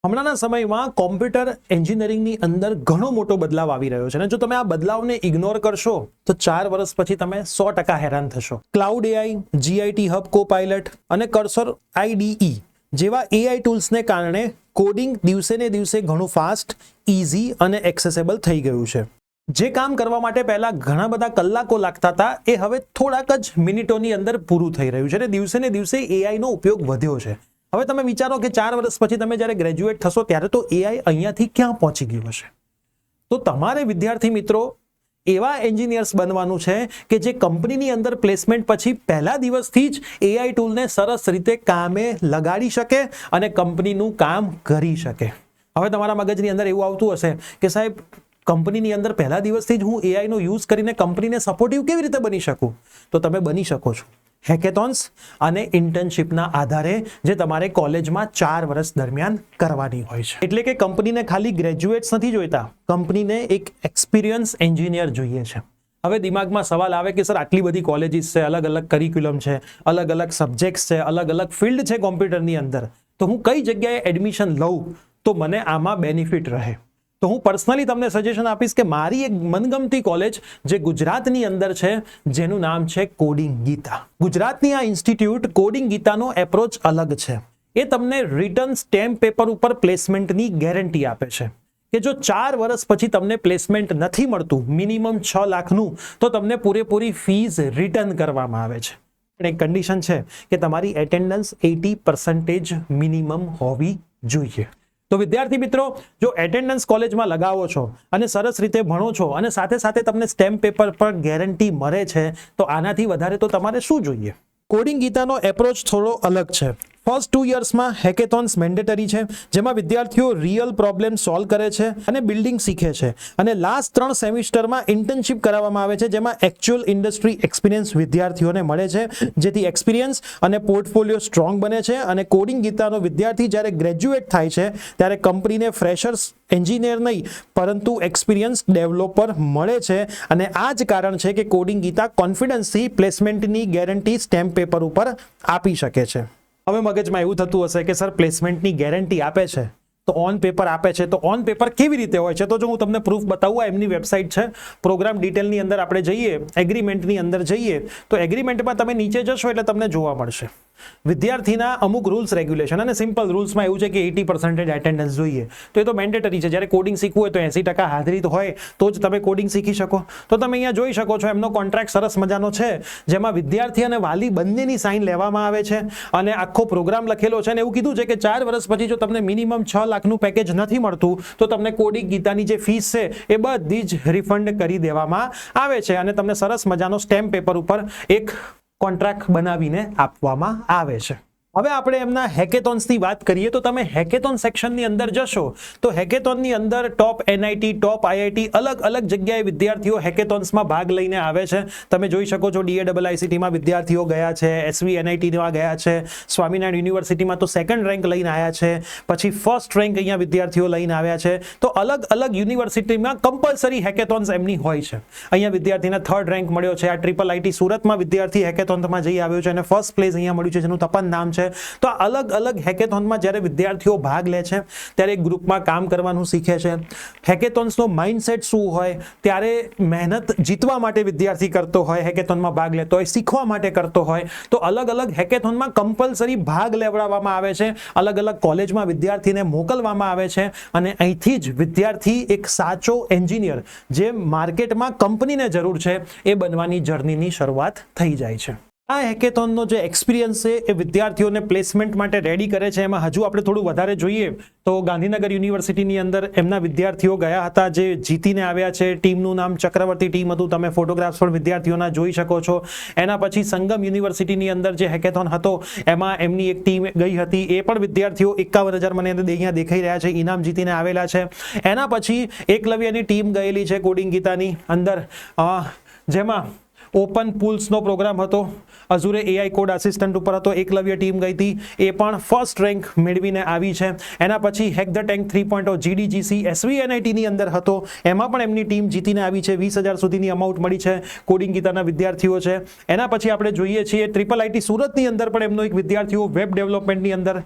હમણાંના સમયમાં કોમ્પ્યુટર એન્જિનિયરિંગની અંદર ઘણો મોટો બદલાવ આવી રહ્યો છે અને જો તમે આ બદલાવને ઇગ્નોર કરશો તો 4 વર્ષ પછી તમે 100% હેરાન થશો. ક્લાઉડ એઆઈ, જીઆઈટી હબ કોપાયલટ અને કર્સર આઈડીઈ જેવા એઆઈ ટૂલ્સને કારણે કોડિંગ દિવસે ને દિવસે ઘણું ફાસ્ટ, ઇઝી અને એક્સેસેબલ થઈ ગયું છે. જે કામ કરવા માટે પહેલા ઘણા બધા કલાકો લાગતા હતા એ હવે થોડાક જ મિનિટોની અંદર પૂરું થઈ રહ્યું છે અને દિવસે ને દિવસે એઆઈનો ઉપયોગ વધ્યો છે. હવે તમે વિચારો કે 4 વર્ષ પછી તમે જ્યારે ગ્રેજ્યુએટ થશો ત્યારે તો એઆઈ અહીંયાથી ક્યાં પહોંચી ગયું હશે. તો તમારે વિદ્યાર્થી મિત્રો એવા એન્જિનિયર્સ બનવાનું છે કે જે કંપનીની અંદર પ્લેસમેન્ટ પછી પહેલા દિવસથી જ એઆઈ ટૂલને સરસ રીતે કામે લગાડી શકે અને કંપનીનું કામ કરી શકે. હવે તમારા મગજની અંદર એવું આવતું હશે કે સાહેબ કંપનીની અંદર પહેલા દિવસથી જ હું એઆઈનો યુઝ કરીને કંપનીને સપોર્ટિવ કેવી રીતે બની શકું? તો તમે બની શકો છો હેકેથોન્સ અને ઇન્ટર્નશિપના આધારે જે તમારે કોલેજમાં 4 વર્ષ દરમિયાન કરવાની હોય છે. એટલે કે કંપનીને ખાલી ગ્રેજ્યુએટ્સ નથી જોઈતા, કંપનીને એક એક્સપિરિયન્સ એન્જિનિયર જોઈએ છે. હવે દિમાગમાં સવાલ આવે કે સર આટલી બધી કોલેજીસ છે, અલગ અલગ કરિક્યુલમ છે, અલગ અલગ સબ્જેક્ટ્સ છે, અલગ અલગ ફિલ્ડ છે કોમ્પ્યુટરની અંદર, તો હું કઈ જગ્યાએ એડમિશન લઉં તો મને આમાં બેનિફિટ રહે? તો હું પર્સનલી તમને સજેશન આપીશ કે મારી એક મનગમતી કોલેજ જે ગુજરાતની અંદર છે જેનું નામ છે કોડિંગ ગીતા. ગુજરાતની આ ઇન્સ્ટિટ્યૂટ કોડિંગ ગીતાનો એપ્રોચ અલગ છે. એ તમને રિટર્ન સ્ટેમ્પ પેપર ઉપર પ્લેસમેન્ટની ગેરંટી આપે છે કે જો 4 વર્ષ પછી તમને પ્લેસમેન્ટ નથી મળતું મિનિમમ 6 લાખનું તો તમને પૂરેપૂરી ફીસ રિટર્ન કરવામાં આવે છે. પણ એક કન્ડિશન છે કે તમારી એટેન્ડન્સ 80% મિનિમમ હોવી જોઈએ. તો વિદ્યાર્થી મિત્રો, જો એટેન્ડન્સ કોલેજમાં લગાવો છો અને સરસ રીતે ભણો છો અને સાથે સાથે તમને સ્ટેમ્પ પેપર પર ગેરંટી મળે છે તો આનાથી વધારે તો તમારે શું જોઈએ? કોડિંગ ગીતાનો એપ્રોચ થોડો અલગ છે. ફર્સ્ટ 2 યર્સમાં હેકેથોન્સ મેન્ડેટરી છે જેમાં વિદ્યાર્થીઓ રિયલ પ્રોબ્લેમ સોલ્વ કરે છે અને બિલ્ડિંગ શીખે છે અને લાસ્ટ 3 સેમિસ્ટરમાં ઇન્ટર્નશિપ કરાવવામાં આવે છે જેમાં એકચ્યુઅલ ઇન્ડસ્ટ્રી એક્સપિરિયન્સ વિદ્યાર્થીઓને મળે છે જેથી એક્સપિરિયન્સ અને પોર્ટફોલિયો સ્ટ્રોંગ બને છે અને કોડિંગ ગીતાનો વિદ્યાર્થી જ્યારે ગ્રેજ્યુએટ થાય છે ત્યારે કંપનીને ફ્રેશર્સ એન્જિનિયર નહીં પરંતુ એક્સપિરિયન્સ ડેવલપર મળે છે અને આ જ કારણ છે કે કોડિંગ ગીતા કોન્ફિડન્સથી પ્લેસમેન્ટની ગેરંટી સ્ટેમ્પ પેપર ઉપર આપી શકે છે. હવે મગજમાં એવું થતું હશે કે સર પ્લેસમેન્ટની ગેરંટી આપે છે તો ઓન પેપર આપે છે તો ઓન પેપર કેવી રીતે હોય છે? તો જો હું તમને પ્રૂફ બતાવું, એમની વેબસાઇટ છે. પ્રોગ્રામ ડિટેલની અંદર આપણે જઈએ, એગ્રીમેન્ટની અંદર જઈએ તો એગ્રીમેન્ટમાં તમે નીચે જશો એટલે તમને જોવા મળશે વિદ્યાર્થીના અમુક રૂલ્સ રેગ્યુલેશન અને સિમ્પલ રૂલ્સમાં એવું છે કે 80% એટેન્ડન્સ જોઈએ. તો એ તો મેન્ડેટરી છે. જ્યારે કોડિંગ શીખવું હોય તો 80% હાજરી હોય તો જ તમે કોડિંગ શીખી શકો. તો તમે અહીંયા જોઈ શકો છો એમનો કોન્ટ્રાક્ટ સરસ મજાનો છે જેમાં વિદ્યાર્થી અને વાલી બંનેની સાઇન લેવામાં આવે છે અને આખો પ્રોગ્રામ લખેલો છે અને એવું કીધું છે કે 4 વર્ષ પછી જો તમને મિનિમમ 6 લાખનું પેકેજ નથી મળતું તો તમને કોડિંગ ગીતાની જે ફીસ છે એ બધી જ રિફંડ કરી દેવામાં આવે છે અને તમને સરસ મજાનો સ્ટેમ્પ પેપર ઉપર એક કોન્ટ્રાક્ટ બનાવીને આપવામાં આવે છે. હવે આપણે એમના હેકેથોન્સની વાત કરીએ તો તમે હેકેથોન સેક્શનની અંદર જશો તો હેકેથોનની અંદર ટોપ એનઆઈટી, ટોપ આઈઆઈટી અલગ અલગ જગ્યાએ વિદ્યાર્થીઓ હેકેથોન્સમાં ભાગ લઈને આવે છે. તમે જોઈ શકો છો DAIICTમાં વિદ્યાર્થીઓ ગયા છે, SVNITમાં ગયા છે, સ્વામિનારાયણ યુનિવર્સિટીમાં તો 2nd રેન્ક લઈને આવ્યા છે, પછી 1st રેન્ક અહીંયા વિદ્યાર્થીઓ લઈને આવ્યા છે. તો અલગ અલગ યુનિવર્સિટીમાં કમ્પલસરી હેકેથોન્સ એમની હોય છે. અહીંયા વિદ્યાર્થીને 3rd રેન્ક મળ્યો છે. આ IIIT સુરતમાં વિદ્યાર્થી હેકેથોનમાં જઈ આવ્યો છે અને 1st પ્લેસ અહીંયા મળ્યું છે જેનું તપન નામ છે. તો અલગ અલગ હેકેથોનમાં જ્યારે વિદ્યાર્થીઓ ભાગ લે છે ત્યારે ગ્રુપમાં કામ કરવાનું શીખે છે. હેકેથોન્સનો માઇન્ડસેટ શું હોય, ત્યારે મહેનત જીતવા માટે વિદ્યાર્થી કરતો હોય, હેકેથોનમાં ભાગ લેતો હોય, શીખવા માટે કરતો હોય, તો અલગ અલગ હેકેથોનમાં કમ્પલસરી ભાગ લેવડાવવામાં આવે છે. અલગ અલગ કોલેજમાં વિદ્યાર્થીને મોકલવામાં આવે છે અને અહીંથી જ વિદ્યાર્થી એક સાચો એન્જિનિયર જે માર્કેટમાં કંપનીને જરૂર છે એ બનવાની જર્નીની શરૂઆત થઈ જાય છે. આ હેકેથોનનો જે એક્સપિરિયન્સ છે એ વિદ્યાર્થીઓને પ્લેસમેન્ટ માટે રેડી કરે છે. એમાં હજુ આપણે થોડું વધારે જોઈએ તો ગાંધીનગર યુનિવર્સિટીની અંદર એમના વિદ્યાર્થીઓ ગયા હતા જે જીતીને આવ્યા છે. ટીમનું નામ ચક્રવર્તી ટીમ હતું. તમે ફોટોગ્રાફ્સ પણ વિદ્યાર્થીઓના જોઈ શકો છો. એના પછી સંગમ યુનિવર્સિટીની અંદર જે હેકેથોન હતો એમાં એમની એક ટીમ ગઈ હતી. એ પણ વિદ્યાર્થીઓ 51,000 મને અહીંયા દેખાઈ રહ્યા છે ઇનામ જીતીને આવેલા છે. એના પછી એકલવ્યની ટીમ ગયેલી છે કોડિંગ ગીતાની અંદર જેમાં ઓપન પુલ્સનો પ્રોગ્રામ હતો, અઝુરે એઆઈ કોડ આસિસ્ટન્ટ ઉપર હતો, એકલવ્ય ટીમ ગઈ હતી, એ પણ ફર્સ્ટ રેન્ક મેળવીને આવી છે. એના પછી hack the tank 3.0 GDGC SVNIT ની અંદર હતો, એમાં પણ એમની ટીમ જીતીને આવી છે. 20,000 સુધીની અમાઉન્ટ મળી છે, કોડિંગ ગીતાના વિદ્યાર્થીઓ છે. એના પછી આપણે જોઈએ છીએ IIIT સુરતની અંદર પણ એમનો એક વિદ્યાર્થીઓ વેબ ડેવલપમેન્ટની અંદર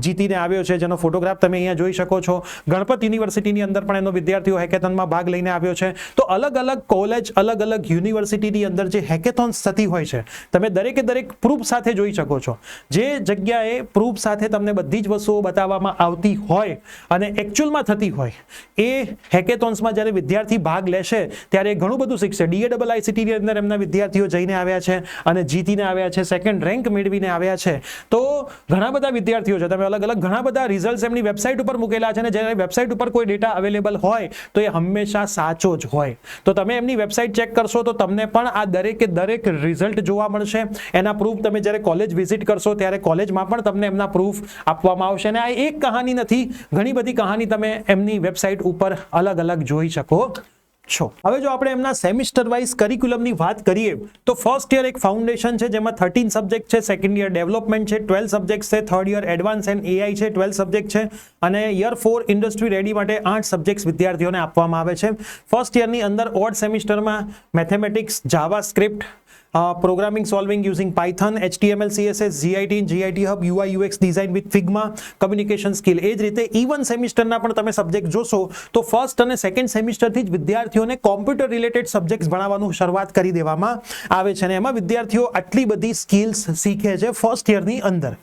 જીતીને આવ્યો છે, જેનો ફોટોગ્રાફ તમે અહીંયા જોઈ શકો છો. ગણપત યુનિવર્સિટીની અંદર પણ એનો વિદ્યાર્થીઓ હેકેથોનમાં ભાગ લઈને આવ્યો છે. તો અલગ અલગ કોલેજ, અલગ અલગ યુનિવર્સિટીની અંદર જે હેકેથોન્સ થતી હોય છે, તમે દરેકે દરેક પ્રૂફ સાથે જોઈ શકો છો. જે જગ્યાએ પ્રૂફ સાથે તમને બધી જ વસ્તુઓ બતાવવામાં આવતી હોય અને એકચ્યુઅલમાં થતી હોય, એ હેકેથોન્સમાં જ્યારે વિદ્યાર્થી ભાગ લેશે ત્યારે ઘણું બધું શીખશે. DAIICT ની અંદર એમના વિદ્યાર્થીઓ જઈને આવ્યા છે અને જીતીને આવ્યા છે, સેકન્ડ રેન્ક મેળવીને આવ્યા છે. તો ઘણા બધા વિદ્યાર્થીઓ છે, તમે અલગ અલગ ઘણા બધા રિઝલ્ટ એમની વેબસાઇટ ઉપર મૂકેલા છે, અને જ્યારે વેબસાઇટ ઉપર કોઈ ડેટા અવેલેબલ હોય તો એ હંમેશા સાચો જ હોય. તો તમે એમની વેબસાઇટ ચેક કરશો તો તમને પણ આ દરેકે દરેક રિઝલ્ટ જોવા મળશે. એના પ્રૂફ તમે જ્યારે કોલેજ વિઝિટ કરશો ત્યારે કોલેજમાં પણ તમને એમના પ્રૂફ આપવામાં આવશે. અને આ એક કહાની નથી, ઘણી બધી કહાની તમે એમની વેબસાઇટ ઉપર અલગ અલગ જોઈ શકો છો. હવે જો આપણે એમના સેમિસ્ટર વાઇઝ કરિક્યુલમની વાત કરીએ તો ફર્સ્ટ યર એક ફાઉન્ડેશન છે, જેમાં 13 સબ્જેક્ટ છે, સેકન્ડ યર ડેવલપમેન્ટ છે 12 સબ્જેક્ટ છે, third year advance and AI છે 12 સબ્જેક્ટ છે, અને યર 4 ઇન્ડસ્ટ્રી રેડી માટે 8 સબ્જેક્ટ્સ વિદ્યાર્થીઓને આપવામાં આવે છે. ફર્સ્ટ યરની અંદર ઓડ સેમિસ્ટરમાં mathematics, JavaScript, programming solving using Python, HTML CSS, GIT hub, UI UX design with Figma, communication skill. એ જ રીતે ઇવન સેમિસ્ટરના પણ તમે સબ્જેક્ટ જોશો તો ફર્સ્ટ અને સેકન્ડ સેમિસ્ટરથી જ વિદ્યાર્થીઓને કોમ્પ્યુટર રિલેટેડ સબ્જેક્ટ્સ ભણાવવાનું શરૂઆત કરી દેવામાં આવે છે, અને એમાં વિદ્યાર્થીઓ આટલી બધી સ્કિલ્સ શીખે છે ફર્સ્ટ યરની અંદર.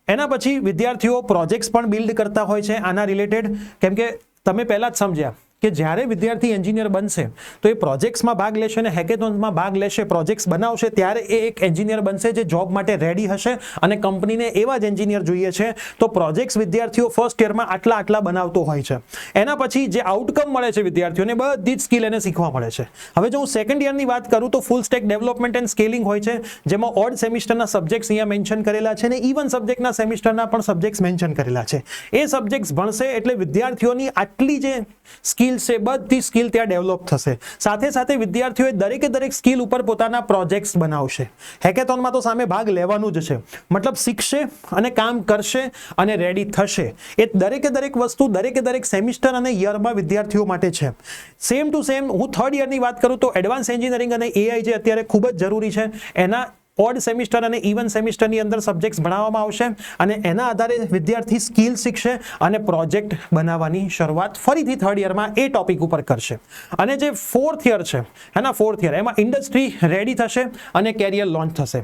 એના પછી વિદ્યાર્થીઓ પ્રોજેક્ટ્સ પણ બિલ્ડ કરતા હોય છે આના રિલેટેડ, કેમ કે તમે પહેલા જ સમજ્યા કે જ્યારે વિદ્યાર્થી એન્જિનિયર બનશે તો એ પ્રોજેક્ટ્સમાં ભાગ લેશે અને હેકેથોન્સમાં ભાગ લેશે, પ્રોજેક્ટ્સ બનાવશે, ત્યારે એ એક એન્જિનિયર બનશે જે જોબ માટે રેડી હશે, અને કંપનીને એવા જ એન્જિનિયર જોઈએ છે. તો પ્રોજેક્ટ્સ વિદ્યાર્થીઓ ફર્સ્ટ યરમાં આટલા બનાવતો હોય છે. એના પછી જે આઉટકમ મળે છે વિદ્યાર્થીઓને, બધી જ સ્કિલ એને શીખવા મળે છે. હવે જો હું સેકન્ડ યરની વાત કરું તો full stack development and scaling હોય છે, જેમાં ઓડ સેમિસ્ટરના સબ્જેક્ટ્સ અહીંયા મેન્શન કરેલા છે, અને ઇવન સબ્જેક્ટના સેમિસ્ટરના પણ સબ્જેક્ટ્સ મેન્શન કરેલા છે. એ સબ્જેક્ટ્સ ભણશે એટલે વિદ્યાર્થીઓની આટલી જે સ્કિલ છે, બધી સ્કિલ ત્યાં ડેવલપ થશે. સાથે સાથે વિદ્યાર્થીઓએ દરેકે દરેક સ્કિલ ઉપર પોતાના પ્રોજેક્ટ્સ બનાવશે. હેકેથોનમાં તો સામે ભાગ લેવાનું જ છે, મતલબ શીખશે અને કામ કરશે અને રેડી થશે. એ દરેકે દરેક વસ્તુ દરેકે દરેક સેમિસ્ટર અને યરમાં વિદ્યાર્થીઓ માટે છે. સેમ ટુ સેમ હું થર્ડ યરની વાત કરું તો એડવાન્સ એન્જિનિયરિંગ અને એઆઈ જે અત્યારે ખૂબ જ જરૂરી છે, એના ઓડ સેમિસ્ટર અને ઇવન સેમિસ્ટરની અંદર સબ્જેક્ટ્સ ભણાવવામાં આવશે, અને એના આધારે વિદ્યાર્થી સ્કિલ શીખશે અને પ્રોજેક્ટ બનાવવાની શરૂઆત ફરીથી થર્ડ યરમાં એ ટોપિક ઉપર કરશે. અને જે ફોર્થ યર છે, ફોર્થ યર, એમાં ઇન્ડસ્ટ્રી રેડી થશે અને કેરિયર લોન્ચ થશે.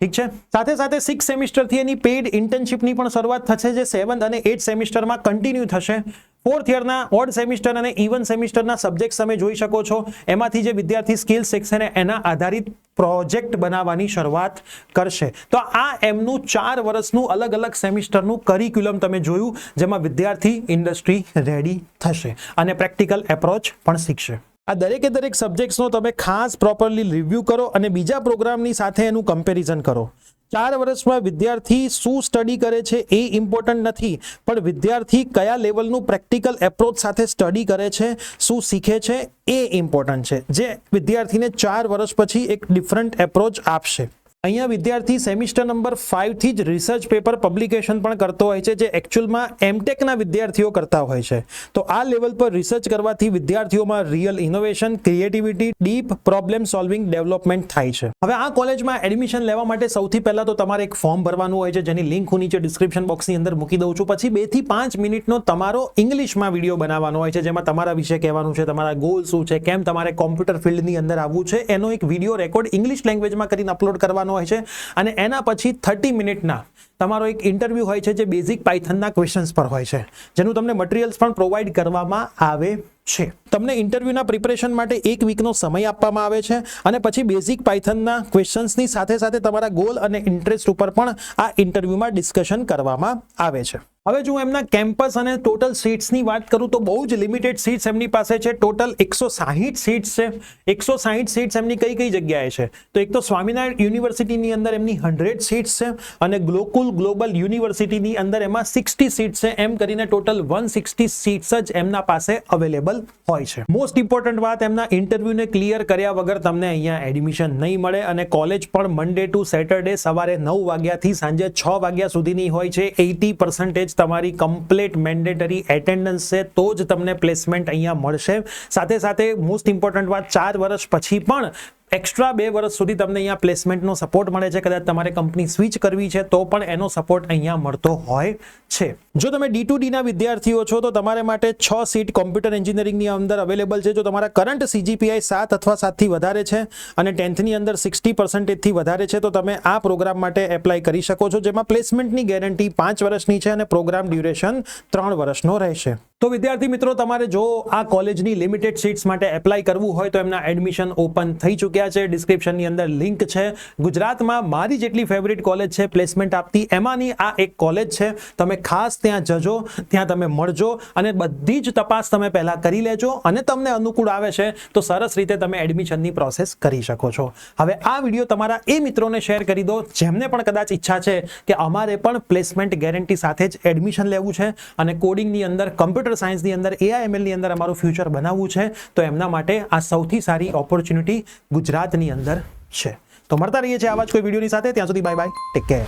ઠીક છે. સાથે સાથે 6 સેમિસ્ટરથી એની પેઇડ ઇન્ટર્નશિપની પણ શરૂઆત થશે, જે 7th અને 8th સેમિસ્ટરમાં કન્ટિન્યુ થશે. ફોર્થ યરના ઓડ સેમિસ્ટર અને ઇવન સેમિસ્ટરના સબ્જેક્ટ તમે જોઈ શકો છો, એમાંથી જે વિદ્યાર્થી સ્કિલ શીખશે ને એના આધારિત પ્રોજેક્ટ બનાવવાની શરૂઆત કરશે. તો આ એમનું 4 વર્ષનું અલગ અલગ સેમિસ્ટરનું કરિક્યુલમ તમે જોયું, જેમાં વિદ્યાર્થી ઇન્ડસ્ટ્રી રેડી થશે અને પ્રેક્ટિકલ એપ્રોચ પણ શીખશે. આ દરેકે દરેક સબ્જેક્ટ્સનો તમે ખાસ પ્રોપરલી રિવ્યુ કરો અને બીજા પ્રોગ્રામની સાથે એનું કમ્પેરિઝન કરો. 4 વર્ષમાં વિદ્યાર્થી શું સ્ટડી કરે છે એ ઇમ્પોર્ટન્ટ નથી, પણ વિદ્યાર્થી કયા લેવલનું પ્રેક્ટિકલ એપ્રોચ સાથે સ્ટડી કરે છે, શું શીખે છે એ ઇમ્પોર્ટન્ટ છે, જે વિદ્યાર્થીને 4 વર્ષ પછી એક ડિફરન્ટ એપ્રોચ આપશે. અહીંયા વિદ્યાર્થી સેમિસ્ટર નંબર 5 થી જ રિસર્ચ પેપર પબ્લિકેશન પણ કરતો હોય છે, જે એકચ્યુઅલમાં એમટેકના વિદ્યાર્થીઓ કરતા હોય છે. તો આ લેવલ પર રિસર્ચ કરવાથી વિદ્યાર્થીઓમાં real innovation, creativity, deep problem solving development થાય છે. હવે આ કોલેજમાં એડમિશન લેવા માટે સૌથી પહેલા તો તમારે એક ફોર્મ ભરવાનું હોય છે, જેની લિંક હું નીચે ડિસ્ક્રિપ્શન બોક્સની અંદર મૂકી દઉં છું. પછી 2 થી 5 મિનિટનો તમારો ઇંગ્લિશમાં વિડીયો બનાવવાનો હોય છે, જેમાં તમારા વિશે કહેવાનું છે, તમારા ગોલ શું છે, કેમ તમારે કોમ્પ્યુટર ફિલ્ડની અંદર આવવું છે, એનો એક વિડીયો રેકોર્ડ ઇંગ્લિશ લેંગ્વેજમાં કરીને અપલોડ કરવાનો હોય છે. અને એના પછી 30 મિનિટના તમારો એક ઇન્ટરવ્યુ હોય છે, જે બેઝિક પાયથનના ક્વેશ્ચન્સ પર હોય છે, જેનું તમને મટીરિયલ્સ પણ પ્રોવાઈડ કરવામાં આવે છે. તમને ઇન્ટરવ્યુના પ્રિપરેશન માટે 1 વીકનો સમય આપવામાં આવે છે, અને પછી બેઝિક પાયથનના ક્વેશ્ચન્સની સાથે સાથે તમારા ગોલ અને ઇન્ટરેસ્ટ ઉપર પણ આ ઇન્ટરવ્યુમાં ડિસ્કશન કરવામાં આવે છે. હવે જો એમના કેમ્પસ અને ટોટલ સીટ્સની વાત કરું તો બહુ જ લિમિટેડ સીટ્સ એમની પાસે છે. ટોટલ 160 સીટ્સ છે. 160 સીટ્સ એમની કઈ જગ્યાએ છે તો એક તો સ્વામિનારાયણ યુનિવર્સિટીની અંદર એમની 100 સીટ્સ છે અને ગોકુલ ગ્લોબલ યુનિવર્સિટીની અંદર એમાં 60 સીટ્સ છે. એમ કરીને ટોટલ 160 સીટ્સ જ એમના પાસે અવેલેબલ હોય છે. મોસ્ટ ઇમ્પોર્ટન્ટ વાત, એમના ઇન્ટરવ્યુને ક્લિયર કર્યા વગર તમને અહીંયા એડમિશન નહીં મળે અને કોલેજ પણ મંડે ટુ સેટરડે સવારે 9 વાગ્યાથી સાંજે 6 વાગ્યા સુધીની હોય છે. 80% તમારી કમ્પ્લીટ મેન્ડેટરી એટેન્ડન્સ છે તો જ તમને પ્લેસમેન્ટ અહીંયા મળશે. સાથે સાથે મોસ્ટ ઇમ્પોર્ટન્ટ વાત, 4 વર્ષ પછી પણ એક્સ્ટ્રા 2 વર્ષ સુધી તમને અહીંયા પ્લેસમેન્ટનો સપોર્ટ મળે છે. કદાચ તમારે કંપની સ્વિચ કરવી છે તો પણ એનો સપોર્ટ અહીંયા મળતો હોય છે. જો તમે D2D ના વિદ્યાર્થીઓ છો તો તમારા માટે 6 સીટ કોમ્પ્યુટર એન્જિનિયરિંગની અંદર અવેલેબલ છે. જો તમારા કરંટ CGPI 7 અથવા 7 થી વધારે છે અને 10th ની અંદર 60% થી વધારે છે તો તમે આ પ્રોગ્રામ માટે એપ્લાય કરી શકો છો, જેમાં પ્લેસમેન્ટની ગેરંટી 5 વર્ષની છે અને પ્રોગ્રામ ડ્યુરેશન 3 વર્ષનો રહેશે. તો વિદ્યાર્થી મિત્રો, તમારે જો આ કોલેજની લિમિટેડ સીટ્સ માટે એપ્લાય કરવું હોય તો એમના એડમિશન ઓપન થઈ ચૂક્યા છે. ડિસ્ક્રિપ્શનની અંદર લિંક છે. ગુજરાતમાં મારી જેટલી ફેવરિટ કોલેજ છે પ્લેસમેન્ટ આપતી, એમાંની આ એક કોલેજ છે. તમે ખાસ ત્યાં જજો, ત્યાં તમે મળજો અને બધી જ તપાસ તમે પહેલા કરી લેજો અને તમને અનુકૂળ આવે છે તો સરસ રીતે તમે એડમિશનની પ્રોસેસ કરી શકો છો. હવે આ વિડીયો તમારા એ મિત્રોને શેર કરી દો જેમને પણ કદાચ ઈચ્છા છે કે અમારે પણ પ્લેસમેન્ટ ગેરંટી સાથે જ એડમિશન લેવું છે અને કોડિંગની અંદર, કમ્પ્યુટર સાયન્સની અંદર, AIML ની અંદર અમારું ફ્યુચર બનાવવું છે, તો એમના માટે આ સૌથી સારી ઓપોર્ચ્યુનિટી ગુજરાતની અંદર છે. તો મળતા રહીએ છીએ આવા જ કોઈ વિડીયોની સાથે. ત્યાં સુધી બાય બાય, ટેક કેર.